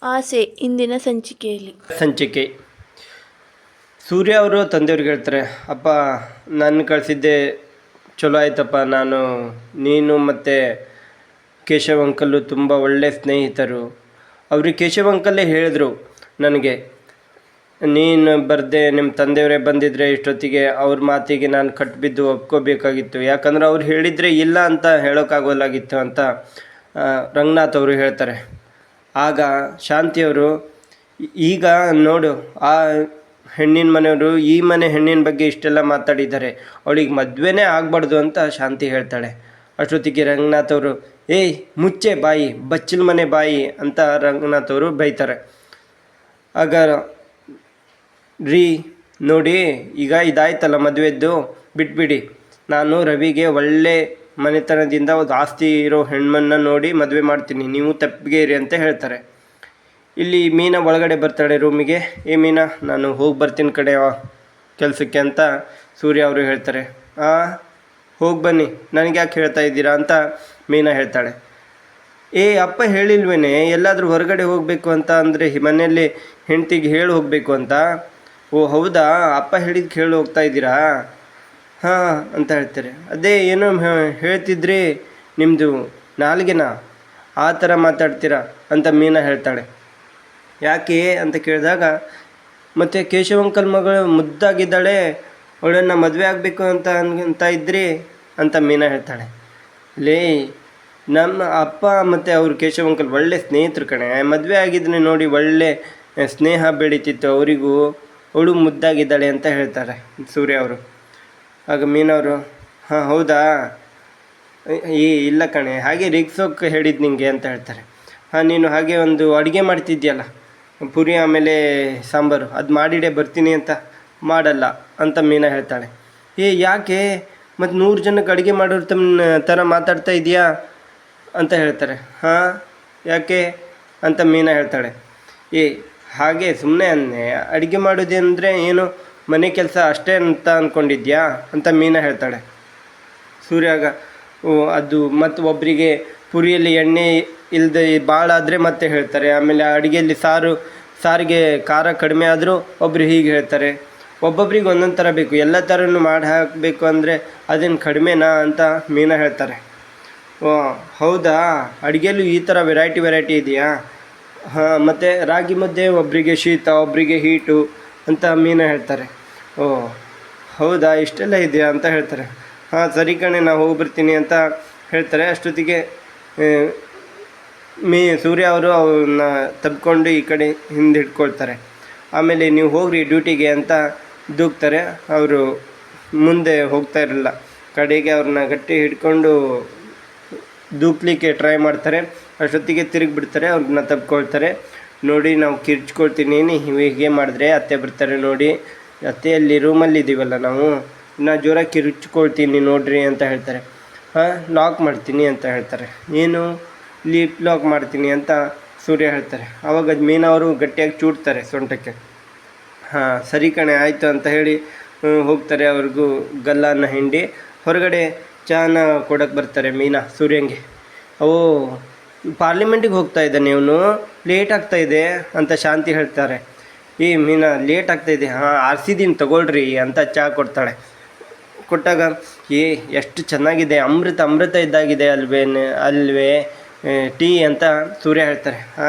ಆಸೆ ಇಂದಿನ ಸಂಚಿಕೆಯಲ್ಲಿ ಸಂಚಿಕೆ ಸೂರ್ಯ ಅವರು ತಂದೆಯವ್ರಿಗೆ ಹೇಳ್ತಾರೆ, ಅಪ್ಪ ನಾನು ಕಳಿಸಿದ್ದೆ ಚಲೋ ಆಯ್ತಪ್ಪ. ನೀನು ಮತ್ತು ಕೇಶವ್ ಅಂಕಲ್ಲು ತುಂಬ ಒಳ್ಳೆಯ ಸ್ನೇಹಿತರು. ಅವ್ರಿಗೆ ಕೇಶವ್ ಅಂಕಲ್ಲೇ ಹೇಳಿದ್ರು ನನಗೆ, ನೀನು ಬರದೆ ನಿಮ್ಮ ತಂದೆಯವರೇ ಬಂದಿದ್ದರೆ ಇಷ್ಟೊತ್ತಿಗೆ ಅವ್ರ ಮಾತಿಗೆ ನಾನು ಕಟ್ಟಿಬಿದ್ದು ಒಪ್ಕೋಬೇಕಾಗಿತ್ತು. ಯಾಕಂದ್ರೆ ಅವ್ರು ಹೇಳಿದರೆ ಇಲ್ಲ ಅಂತ ಹೇಳೋಕ್ಕಾಗೋಲಾಗಿತ್ತು ಅಂತ ರಂಗನಾಥ್ ಅವರು ಹೇಳ್ತಾರೆ. ಆಗ ಶಾಂತಿಯವರು, ಈಗ ನೋಡು, ಆ ಹೆಣ್ಣಿನ ಮನೆಯವರು ಈ ಮನೆ ಹೆಣ್ಣಿನ ಬಗ್ಗೆ ಇಷ್ಟೆಲ್ಲ ಮಾತಾಡಿದ್ದಾರೆ, ಅವಳಿಗೆ ಮದುವೆನೇ ಆಗಬಾರ್ದು ಅಂತ ಶಾಂತಿ ಹೇಳ್ತಾಳೆ. ಅಷ್ಟೊತ್ತಿಗೆ ರಂಗನಾಥ್ ಅವರು, ಏಯ್ ಮುಚ್ಚೆ ಬಾಯಿ, ಬಚ್ಚಲ ಮನೆ ಬಾಯಿ ಅಂತ ರಂಗನಾಥ್ ಅವರು ಬೈತಾರೆ. ಆಗ ನೋಡಿ, ಈಗ ಇದಾಯ್ತಲ್ಲ ಮದುವೆದ್ದು, ಬಿಟ್ಬಿಡಿ. ನಾನು ರವಿಗೆ ಒಳ್ಳೆ ಮನೆತನದಿಂದ ಒಂದು ಆಸ್ತಿ ಇರೋ ಹೆಣ್ಣನ್ನ ನೋಡಿ ಮದುವೆ ಮಾಡ್ತೀನಿ, ನೀವು ತಪ್ಪಿಗೆ ಇರಿ ಅಂತ ಹೇಳ್ತಾರೆ. ಇಲ್ಲಿ ಮೀನಾ ಒಳಗಡೆ ಬರ್ತಾಳೆ ರೂಮಿಗೆ. ಮೀನಾ, ನಾನು ಹೋಗಿ ಬರ್ತೀನಿ ಕಡೆ ಕೆಲಸಕ್ಕೆ ಅಂತ ಸೂರ್ಯ ಅವರು ಹೇಳ್ತಾರೆ. ಹೋಗಿ ಬನ್ನಿ, ನನಗೆ ಯಾಕೆ ಹೇಳ್ತಾ ಇದ್ದೀರಾ ಅಂತ ಮೀನಾ ಹೇಳ್ತಾಳೆ. ಅಪ್ಪ ಹೇಳಿಲ್ವೇನೆ ಎಲ್ಲಾದರೂ ಹೊರಗಡೆ ಹೋಗಬೇಕು ಅಂತ, ಅಂದರೆ ಮನೆಯಲ್ಲಿ ಹೆಂಡ್ತಿಗೆ ಹೇಳಿ ಹೋಗಬೇಕು ಅಂತ. ಓ ಹೌದಾ, ಅಪ್ಪ ಹೇಳಿದ್ದು ಕೇಳಿ ಹೋಗ್ತಾ ಇದ್ದೀರಾ? ಹಾಂ ಅಂತ ಹೇಳ್ತಾರೆ. ಅದೇ ಏನೋ ಹೇಳ್ತಿದ್ರಿ, ನಿಮ್ಮದು ನಾಲ್ಗೆನಾ ಆ ಥರ ಮಾತಾಡ್ತೀರಾ ಅಂತ ಮೀನಾ ಹೇಳ್ತಾಳೆ. ಯಾಕೆ ಅಂತ ಕೇಳಿದಾಗ, ಮತ್ತು ಕೇಶವ ಅಂಕಲ್ ಮಗಳು ಮುದ್ದಾಗಿದ್ದಾಳೆ, ಅವಳನ್ನು ಮದುವೆ ಆಗಬೇಕು ಅಂತ ಇದ್ರಿ ಅಂತ ಮೀನಾ ಹೇಳ್ತಾಳೆ. ನಮ್ಮ ಅಪ್ಪ ಮತ್ತು ಅವರು ಕೇಶವ ಅಂಕಲ್ ಒಳ್ಳೆ ಸ್ನೇಹಿತರು ಕಣೆ, ಮದುವೆ ಆಗಿದ್ರೆ ನೋಡಿ ಒಳ್ಳೆ ಸ್ನೇಹ ಬೆಳೀತಿತ್ತು ಅವರಿಗೂ, ಅವಳು ಮುದ್ದಾಗಿದ್ದಾಳೆ ಅಂತ ಹೇಳ್ತಾರೆ ಸೂರ್ಯ ಅವರು. ಆಗ ಮೀನವರು, ಹಾಂ ಹೌದಾ, ಇಲ್ಲ ಕಣೆ, ಹಾಗೆ ರಿಗ್ಸೋಕ್ಕೆ ಹೇಳಿದ್ದು ನಿಂಗೆ ಅಂತ ಹೇಳ್ತಾರೆ. ನೀನು ಹಾಗೆ ಒಂದು ಅಡುಗೆ ಮಾಡ್ತಿದ್ಯಲ್ಲ, ಪುರಿ ಆಮೇಲೆ ಸಾಂಬಾರು, ಅದು ಮಾಡಿಡೆ ಬರ್ತೀನಿ ಅಂತ. ಮಾಡಲ್ಲ ಅಂತ ಮೀನಾ ಹೇಳ್ತಾಳೆ. ಯಾಕೆ, ಮತ್ತು 100 ಜನಕ್ಕೆ ಅಡುಗೆ ಮಾಡೋರು ಥರ ಮಾತಾಡ್ತಾ ಇದೆಯಾ ಅಂತ ಹೇಳ್ತಾರೆ. ಯಾಕೆ ಅಂತ ಮೀನಾ ಹೇಳ್ತಾಳೆ. ಹಾಗೆ ಸುಮ್ಮನೆ ಅನ್ನೆ, ಅಡುಗೆ ಮಾಡೋದಂದರೆ ಏನು ಮನೆ ಕೆಲಸ ಅಷ್ಟೇ ಅಂತ ಅಂದ್ಕೊಂಡಿದ್ಯಾ ಅಂತ ಮೀನಾ ಹೇಳ್ತಾಳೆ. ಸೂರ್ಯಾಗ, ಅದು ಮತ್ತು ಒಬ್ಬರಿಗೆ ಪುರಿಯಲ್ಲಿ ಎಣ್ಣೆ ಇಲ್ಲದೆ ಭಾಳ ಆದರೆ ಮತ್ತೆ ಹೇಳ್ತಾರೆ. ಆಮೇಲೆ ಅಡುಗೆಯಲ್ಲಿ ಸಾರಿಗೆ ಖಾರ ಕಡಿಮೆ ಆದರೂ ಒಬ್ಬರು ಹೀಗೆ ಹೇಳ್ತಾರೆ. ಒಬ್ಬೊಬ್ರಿಗೆ ಒಂದೊಂದು ಥರ ಬೇಕು, ಎಲ್ಲ ಥರನೂ ಮಾಡಿ ಹಾಕಬೇಕು ಅಂದರೆ ಅದೇನು ಕಡಿಮೆನಾ ಅಂತ ಮೀನಾ ಹೇಳ್ತಾರೆ. ಹೌದಾ, ಅಡುಗೆಯಲ್ಲೂ ಈ ಥರ ವೆರೈಟಿ ಇದೆಯಾ? ಮತ್ತು ರಾಗಿ ಮುದ್ದೆ ಒಬ್ಬರಿಗೆ ಶೀತ, ಒಬ್ಬರಿಗೆ ಹೀಟು ಅಂತ ಮೀನಾ ಹೇಳ್ತಾರೆ. ಹೌದಾ, ಇಷ್ಟೆಲ್ಲ ಇದೆಯಾ ಅಂತ ಹೇಳ್ತಾರೆ. ಸರಿ ಕಣೆ, ನಾವು ಹೋಗ್ಬರ್ತೀನಿ ಅಂತ ಹೇಳ್ತಾರೆ. ಅಷ್ಟೊತ್ತಿಗೆ ಸೂರ್ಯ ಅವರು ಅವ್ರನ್ನ ತಬ್ಕೊಂಡು ಈ ಕಡೆ ಹಿಂದೆ ಹಿಡ್ಕೊಳ್ತಾರೆ. ಆಮೇಲೆ ನೀವು ಹೋಗ್ರಿ ಡ್ಯೂಟಿಗೆ ಅಂತ ದೂಕ್ತಾರೆ. ಅವರು ಮುಂದೆ ಹೋಗ್ತಾ ಇರಲಿಲ್ಲ, ಕಡೆಗೆ ಅವ್ರನ್ನ ಗಟ್ಟಿ ಹಿಡ್ಕೊಂಡು ದೂಕ್ಲಿಕ್ಕೆ ಟ್ರೈ ಮಾಡ್ತಾರೆ. ಅಷ್ಟೊತ್ತಿಗೆ ತಿರುಗಿಬಿಡ್ತಾರೆ, ಅವ್ರನ್ನ ತಬ್ಕೊಳ್ತಾರೆ. ನೋಡಿ, ನಾವು ಕಿರ್ಚ್ಕೊಳ್ತೀನಿ, ಹೀಗೆ ಮಾಡಿದ್ರೆ ಅತ್ತೆ ಬರ್ತಾರೆ ನೋಡಿ, ಅತ್ತೆಯಲ್ಲಿ ರೂಮಲ್ಲಿ ಇದ್ದೀವಲ್ಲ ನಾವು, ನಾನು ಜೋರಾಗಿ ಕಿರ್ಚ್ಕೊಳ್ತೀನಿ ನೋಡ್ರಿ ಅಂತ ಹೇಳ್ತಾರೆ. ಲಾಕ್ ಮಾಡ್ತೀನಿ ಅಂತ ಹೇಳ್ತಾರೆ. ಏನು ಲೀಪ್ ಲಾಕ್ ಮಾಡ್ತೀನಿ ಅಂತ ಸೂರ್ಯ ಹೇಳ್ತಾರೆ. ಆವಾಗ ಮೀನಾ ಅವರು ಗಟ್ಟಿಯಾಗಿ ಚೂಡ್ತಾರೆ ಸೊಂಟಕ್ಕೆ. ಸರಿ ಕಣೆ ಆಯಿತು ಅಂತ ಹೇಳಿ ಹೋಗ್ತಾರೆ. ಅವ್ರಿಗೂ ಗಲ್ಲನ್ನು ಹಿಂಡಿ ಹೊರಗಡೆ ಚಾನ ಕೊಡೋಕ್ಕೆ ಬರ್ತಾರೆ ಮೀನಾ ಸೂರ್ಯಂಗೆ. ಪಾರ್ಲಿಮೆಂಟಿಗೆ ಹೋಗ್ತಾ ಇದ್ದಾನೆ ಇವನು, ಲೇಟ್ ಆಗ್ತಾಯಿದೆ ಅಂತ ಶಾಂತಿ ಹೇಳ್ತಾರೆ. ಮೀನಾ ಲೇಟ್ ಆಗ್ತಾಯಿದೆ, ಆರಿಸಿದ್ದೀನಿ ತಗೊಳ್ರಿ ಅಂತ ಚಹಾ ಕೊಡ್ತಾಳೆ. ಕೊಟ್ಟಾಗ ಎಷ್ಟು ಚೆನ್ನಾಗಿದೆ, ಅಮೃತ ಇದ್ದಾಗಿದೆ ಅಲ್ವೇ ಟೀ ಅಂತ ಸೂರ್ಯ ಹೇಳ್ತಾರೆ.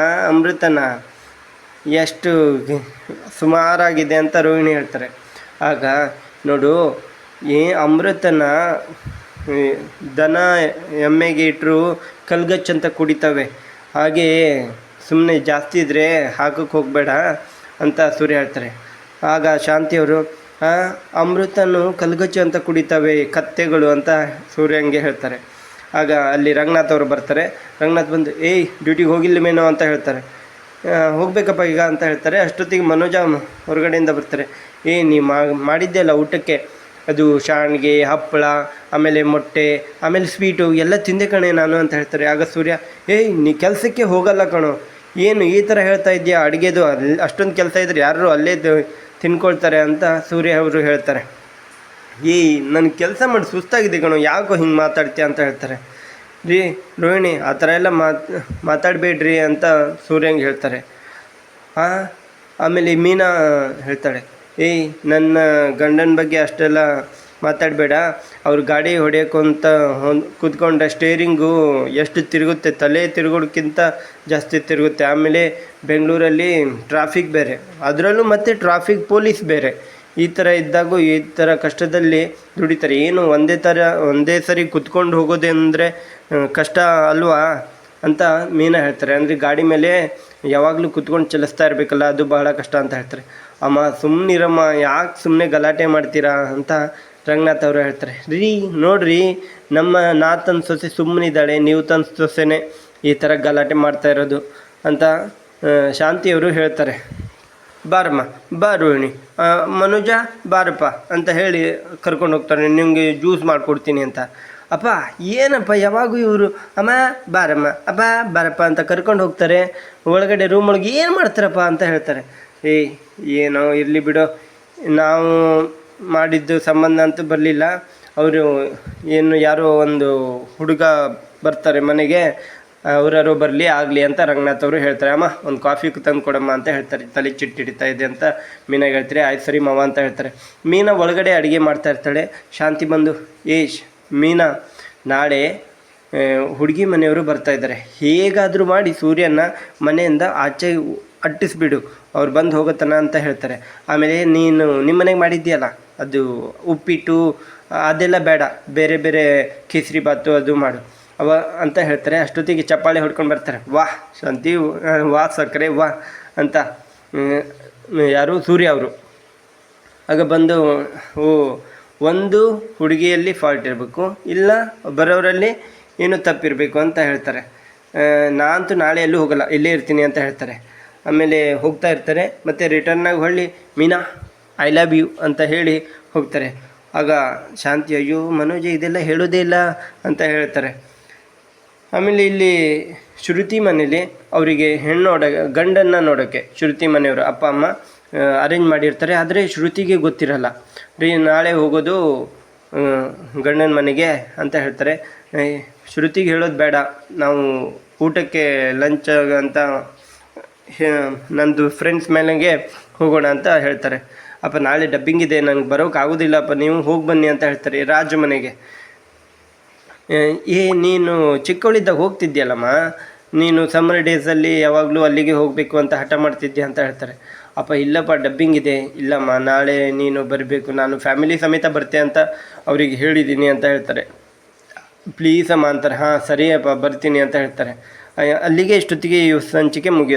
ಅಮೃತನ ಎಷ್ಟು ಸುಮಾರಾಗಿದೆ ಅಂತ ರೋಹಿಣಿ ಹೇಳ್ತಾರೆ. ಆಗ ನೋಡು, ಅಮೃತನ ದನ ಎಮ್ಮೆಗೆ ಇಟ್ಟರು ಕಲ್ಗಚ್ಚಂತ ಕುಡಿತವೆ, ಹಾಗೆ ಸುಮ್ಮನೆ ಜಾಸ್ತಿ ಇದ್ದರೆ ಹಾಕಕ್ಕೆ ಹೋಗಬೇಡ ಅಂತ ಸೂರ್ಯ ಹೇಳ್ತಾರೆ. ಆಗ ಶಾಂತಿಯವರು, ಅಮೃತನು ಕಲ್ಗಚ್ಚು ಅಂತ ಕುಡಿತವೆ ಕತ್ತೆಗಳು ಅಂತ ಸೂರ್ಯಂಗೆ ಹೇಳ್ತಾರೆ. ಆಗ ಅಲ್ಲಿ ರಂಗನಾಥ್ ಅವರು ಬರ್ತಾರೆ. ರಂಗನಾಥ್ ಬಂದು, ಡ್ಯೂಟಿಗೆ ಹೋಗಿಲ್ಲವೇನೋ ಅಂತ ಹೇಳ್ತಾರೆ. ಹೋಗ್ಬೇಕಪ್ಪ ಈಗ ಅಂತ ಹೇಳ್ತಾರೆ. ಅಷ್ಟೊತ್ತಿಗೆ ಮನೋಜ ಹೊರಗಡೆಯಿಂದ ಬರ್ತಾರೆ. ನೀವು ಮಾಡಿದ್ದೆಲ್ಲ ಊಟಕ್ಕೆ, ಅದು ಶಾಣ್ಗೆ, ಹಪ್ಪಳ, ಆಮೇಲೆ ಮೊಟ್ಟೆ, ಆಮೇಲೆ ಸ್ವೀಟು ಎಲ್ಲ ತಿಂದೆ ಕಣೆ ನಾನು ಅಂತ ಹೇಳ್ತಾರೆ. ಆಗ ಸೂರ್ಯ, ನೀ ಕೆಲಸಕ್ಕೆ ಹೋಗಲ್ಲ ಕಣೋ, ಏನು ಈ ಥರ ಹೇಳ್ತಾ ಇದೆಯಾ, ಅಡುಗೆದು ಅಷ್ಟೊಂದು ಕೆಲಸ ಇದ್ದರೆ ಯಾರು ಅಲ್ಲೇ ತಿನ್ಕೊಳ್ತಾರೆ ಅಂತ ಸೂರ್ಯ ಅವರು ಹೇಳ್ತಾರೆ. ನನ್ನ ಕೆಲಸ ಮಾಡಿ ಸುಸ್ತಾಗಿದೆ ಕಣೋ, ಯಾಕೋ ಹಿಂಗೆ ಮಾತಾಡ್ತೀಯ ಅಂತ ಹೇಳ್ತಾರೆ. ರೋಹಿಣಿ ಆ ಥರ ಎಲ್ಲ ಮಾತಾಡಬೇಡ್ರಿ ಅಂತ ಸೂರ್ಯಂಗೆ ಹೇಳ್ತಾರೆ. ಹಾಂ. ಆಮೇಲೆ ಮೀನಾ ಹೇಳ್ತಾಳೆ, ಏಯ್ ನನ್ನ ಗಂಡನ ಬಗ್ಗೆ ಅಷ್ಟೆಲ್ಲ ಮಾತಾಡಬೇಡ. ಅವ್ರು ಗಾಡಿ ಹೊಡೆಯೋಕ್ಕಂತ ಕೂತ್ಕೊಂಡ ಸ್ಟೇರಿಂಗು ಎಷ್ಟು ತಿರುಗುತ್ತೆ, ತಲೆ ತಿರುಗೋದಕ್ಕಿಂತ ಜಾಸ್ತಿ ತಿರುಗುತ್ತೆ. ಆಮೇಲೆ ಬೆಂಗಳೂರಲ್ಲಿ ಟ್ರಾಫಿಕ್ ಬೇರೆ, ಅದರಲ್ಲೂ ಮತ್ತೆ ಟ್ರಾಫಿಕ್ ಪೊಲೀಸ್ ಬೇರೆ. ಈ ಥರ ಇದ್ದಾಗೂ ಈ ಥರ ಕಷ್ಟದಲ್ಲಿ ದುಡಿತಾರೆ. ಏನು ಒಂದೇ ಸರಿ ಕುತ್ಕೊಂಡು ಹೋಗೋದೆ ಅಂದರೆ ಕಷ್ಟ ಅಲ್ವಾ ಅಂತ ಮೀನಾ ಹೇಳ್ತಾರೆ. ಅಂದರೆ ಗಾಡಿ ಮೇಲೆ ಯಾವಾಗಲೂ ಕುತ್ಕೊಂಡು ಚಲಿಸ್ತಾ ಇರಬೇಕಲ್ಲ, ಅದು ಬಹಳ ಕಷ್ಟ ಅಂತ ಹೇಳ್ತಾರೆ. ಅಮ್ಮ ಸುಮ್ಮನಿರಮ್ಮ, ಯಾಕೆ ಸುಮ್ಮನೆ ಗಲಾಟೆ ಮಾಡ್ತೀರಾ ಅಂತ ರಂಗನಾಥ್ ಅವರು ಹೇಳ್ತಾರೆ. ರೀ ನೋಡ್ರಿ, ನಮ್ಮ ತನ್ನ ಸೊಸೆ ಸುಮ್ಮನಿದ್ದಾಳೆ, ನೀವು ತನ್ನ ಸೊಸೆನೇ ಈ ಥರ ಗಲಾಟೆ ಮಾಡ್ತಾ ಇರೋದು ಅಂತ ಶಾಂತಿಯವರು ಹೇಳ್ತಾರೆ. ಬಾರಮ್ಮ ಬಾ ರೋಹಿಣಿ, ಮನೋಜ ಬಾರಪ್ಪ ಅಂತ ಹೇಳಿ ಕರ್ಕೊಂಡು ಹೋಗ್ತಾರೆ. ನಿಮಗೆ ಜ್ಯೂಸ್ ಮಾಡಿಕೊಡ್ತೀನಿ ಅಂತ. ಅಪ್ಪ ಏನಪ್ಪ ಯಾವಾಗೂ ಇವರು ಅಮ್ಮ ಬಾರಮ್ಮ ಅಪ್ಪ ಬಾರಪ್ಪ ಅಂತ ಕರ್ಕೊಂಡು ಹೋಗ್ತಾರೆ. ಒಳಗಡೆ ರೂಮ್ ಒಳಗೆ ಏನು ಮಾಡ್ತಾರಪ್ಪ ಅಂತ ಹೇಳ್ತಾರೆ. ಏನೋ ಇರಲಿ ಬಿಡೋ, ನಾವು ಮಾಡಿದ್ದು ಸಂಬಂಧ ಅಂತೂ ಬರಲಿಲ್ಲ. ಅವರು ಏನು ಯಾರೋ ಒಂದು ಹುಡುಗ ಬರ್ತಾರೆ ಮನೆಗೆ, ಅವರಾರು ಬರಲಿ ಆಗಲಿ ಅಂತ ರಂಗನಾಥ್ ಅವರು ಹೇಳ್ತಾರೆ. ಅಮ್ಮ ಒಂದು ಕಾಫಿ ತಂದು ಕೊಡಮ್ಮ ಅಂತ ಹೇಳ್ತಾರೆ. ತಲೆ ಚಿಟ್ಟು ಹಿಡಿತಾ ಇದೆ ಅಂತ ಮೀನಾಗೆ ಹೇಳ್ತಾರೆ. ಆಯ್ತು ಸರಿ ಮಾವ ಅಂತ ಹೇಳ್ತಾರೆ. ಮೀನಾ ಒಳಗಡೆ ಅಡುಗೆ ಮಾಡ್ತಾ ಇರ್ತಾಳೆ. ಶಾಂತಿ ಬಂದು, ಮೀನಾ ನಾಳೆ ಹುಡುಗಿ ಮನೆಯವರು ಬರ್ತಾಯಿದ್ದಾರೆ, ಹೇಗಾದರೂ ಮಾಡಿ ಸೂರ್ಯನ ಮನೆಯಿಂದ ಆಚೆ ಅಟ್ಟಿಸ್ಬಿಡು, ಅವ್ರು ಬಂದು ಹೋಗುತ್ತಾನ ಅಂತ ಹೇಳ್ತಾರೆ. ಆಮೇಲೆ ನೀನು ನಿಮ್ಮ ಮನೆಗೆ ಮಾಡಿದ್ದೀಯಲ್ಲ ಅದು ಉಪ್ಪಿಟ್ಟು ಅದೆಲ್ಲ ಬೇಡ, ಬೇರೆ ಬೇರೆ ಕೇಸರಿ ಬಾತು ಅದು ಮಾಡು ಅಂತ ಹೇಳ್ತಾರೆ. ಅಷ್ಟೊತ್ತಿಗೆ ಚಪ್ಪಾಳೆ ಹೊಡ್ಕೊಂಡು ಬರ್ತಾರೆ. ವಾಹ್ ಶಾಂತಿ, ವಾಹ್ ಸಕ್ಕರೆ ವಾಹ್ ಅಂತ ಯಾರು ಸೂರ್ಯ ಅವರು. ಆಗ ಬಂದು ಒಂದು ಹುಡುಗಿಯಲ್ಲಿ ಫಾಲ್ಟ್ ಇರಬೇಕು, ಇಲ್ಲ ಬರೋರಲ್ಲಿ ಏನೋ ತಪ್ಪಿರಬೇಕು ಅಂತ ಹೇಳ್ತಾರೆ. ನಾನಂತೂ ನಾಳೆ ಎಲ್ಲೂ ಹೋಗಲ್ಲ, ಇಲ್ಲೇ ಇರ್ತೀನಿ ಅಂತ ಹೇಳ್ತಾರೆ. ಆಮೇಲೆ ಹೋಗ್ತಾ ಇರ್ತಾರೆ. ಮತ್ತು ರಿಟರ್ನಾಗಿ ಹೊಳ್ಳಿ ಮೀನಾ ಐ ಲವ್ ಯು ಅಂತ ಹೇಳಿ ಹೋಗ್ತಾರೆ. ಆಗ ಶಾಂತಿ, ಅಯ್ಯೋ ಮನೋಜ ಇದೆಲ್ಲ ಹೇಳೋದೇ ಇಲ್ಲ ಅಂತ ಹೇಳ್ತಾರೆ. ಆಮೇಲೆ ಇಲ್ಲಿ ಶ್ರುತಿ ಮನೇಲಿ ಅವರಿಗೆ ಗಂಡನ್ನು ನೋಡೋಕ್ಕೆ ಶ್ರುತಿ ಮನೆಯವರು ಅಪ್ಪ ಅಮ್ಮ ಅರೇಂಜ್ ಮಾಡಿರ್ತಾರೆ. ಆದರೆ ಶ್ರುತಿಗೆ ಗೊತ್ತಿರಲ್ಲ. ನಾಳೆ ಹೋಗೋದು ಗಂಡನ ಮನೆಗೆ ಅಂತ ಹೇಳ್ತಾರೆ. ಶ್ರುತಿಗೆ ಹೇಳೋದು ಬೇಡ, ನಾವು ಊಟಕ್ಕೆ ಲಂಚ್ ಅಂತ ನಂದು ಫ್ರೆಂಡ್ಸ್ ಮೇಲೆಗೆ ಹೋಗೋಣ ಅಂತ ಹೇಳ್ತಾರೆ. ಅಪ್ಪ ನಾಳೆ ಡಬ್ಬಿಂಗ್ ಇದೆ, ನನಗೆ ಬರೋಕ್ಕಾಗೋದಿಲ್ಲಪ್ಪ, ನೀವು ಹೋಗಿ ಬನ್ನಿ ಅಂತ ಹೇಳ್ತಾರೆ. ರಾಜು ಮನೆಗೆ, ನೀನು ಚಿಕ್ಕವಳಿದ್ದಾಗ ಹೋಗ್ತಿದ್ಯಲ್ಲಮ್ಮ, ನೀನು ಸಮ್ಮರ್ ಡೇಸಲ್ಲಿ ಯಾವಾಗಲೂ ಅಲ್ಲಿಗೆ ಹೋಗಬೇಕು ಅಂತ ಹಠ ಮಾಡ್ತಿದ್ದೆ ಅಂತ ಹೇಳ್ತಾರೆ. ಅಪ್ಪ ಇಲ್ಲಪ್ಪ ಡಬ್ಬಿಂಗ್ ಇದೆ, ಇಲ್ಲಮ್ಮ ನಾಳೆ ನೀನು ಬರಬೇಕು, ನಾನು ಫ್ಯಾಮಿಲಿ ಸಮೇತ ಬರ್ತೆ ಅಂತ ಅವರಿಗೆ ಹೇಳಿದ್ದೀನಿ ಅಂತ ಹೇಳ್ತಾರೆ. ಪ್ಲೀಸ್ ಅಮ್ಮ ಅಂತಾರೆ. ಹಾಂ ಸರಿಯಪ್ಪ ಬರ್ತೀನಿ ಅಂತ ಹೇಳ್ತಾರೆ. ಅಲ್ಲಿಗೆ ಇಷ್ಟೊತ್ತಿಗೆ ಸಂಚಿಕೆ ಮುಗಿಯುತ್ತೆ.